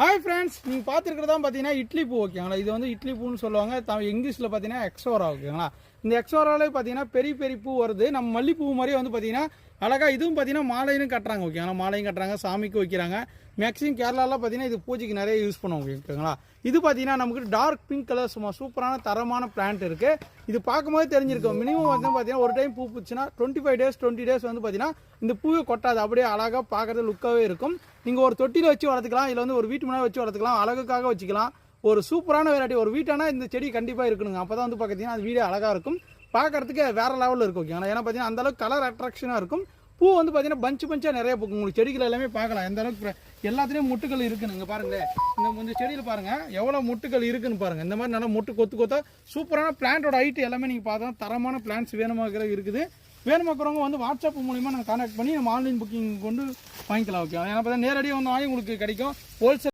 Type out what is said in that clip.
Hi friends, நீங்கள் பார்த்துருக்கிறதா பார்த்தீங்கன்னா இட்லி பூ ஓகேங்களா. இது வந்து இட்லி பூன்னு சொல்லுவாங்க. இங்கிலீஷில் பார்த்தீங்கன்னா எக்ஸோரா ஓகேங்களா. இந்த எக்ஸோராலே பார்த்தீங்கன்னா பெரிய பெரிய பூ வருது. நம்ம மல்லிப்பூ மாதிரியே வந்து பார்த்தீங்கன்னா அழகாக இதுவும் பார்த்தீங்கன்னா மாலையும் கட்டுறாங்க ஓகேங்களா. மாலையும் கட்டுறாங்க, சாமிக்கு வைக்கிறாங்க. மேக்ஸிமம் கேரளாவில் பார்த்தீங்கன்னா இது பூஜைக்கு நிறைய யூஸ் பண்ணுவோம் ஓகேங்களா. இது பார்த்தீங்கன்னா நமக்கு டார்க் பிங்க் கலர் சும்மா சூப்பரான தரமான பிளான்ட் இருக்குது. இது பார்க்கும்போது தெரிஞ்சிருக்கும். மினிமம் வந்து பார்த்தீங்கன்னா ஒரு டைம் பூ பூச்சுன்னா 25 days 20 days வந்து பார்த்தீங்கன்னா இந்த பூவை கொட்டாது. அப்படியே அழகாக பார்க்குறது லுக்காகவே இருக்கும். நீங்கள் ஒரு தொட்டியில் வச்சு வளர்த்துக்கலாம், இல்லை வந்து ஒரு வீட்டு முன்னாடி வச்சு வளர்த்துக்கலாம், அழகுக்காக வச்சுக்கலாம். ஒரு சூப்பரான வெரைட்டி. ஒரு வீட்டானா இந்த செடி கண்டிப்பாக இருக்கணுங்க. அப்போ தான் வந்து பார்த்தீங்கன்னா அது வீடு அழகாக இருக்கும், பார்க்கறதுக்கு வேறு லெவலில் இருக்கும் ஓகேங்களா. ஏன்னா பார்த்தீங்கன்னா அந்தளவுக்கு கலர் அட்ராக்ஷனாக இருக்கும். பூ வந்து பார்த்தீங்கன்னா பஞ்சாக நிறைய பூக்கும். உங்களுக்கு செடிகள் எல்லாமே பார்க்கலாம் எந்த அளவுக்கு எல்லாத்துலேயும் முட்டுகள் இருக்குன்னு. இங்கே பாருங்களேன், இந்த செடியில் பாருங்கள் எவ்வளோ முட்டுகள் இருக்குன்னு பாருங்கள். இந்த மாதிரி நல்லா முட்டு கொத்து கொத்தா சூப்பரான பிளான்ட்டோட ஹைட்டு எல்லாமே நீங்கள் பார்த்தா தரமான பிளான்ட்ஸ் வேணுமாக்கிற இருக்குது. வேணுமாக்கிறவங்க வந்து வாட்ஸ்அப் மூலிமா நாங்கள் கான்டாக்ட் பண்ணி நம்ம ஆன்லைன் புக்கிங் கொண்டு வாங்கிக்கலாம் ஓகே. ஏன்னா பார்த்தா நேரடியாக வந்து வாங்கி உங்களுக்கு கிடைக்கும். ஹோல்சேல்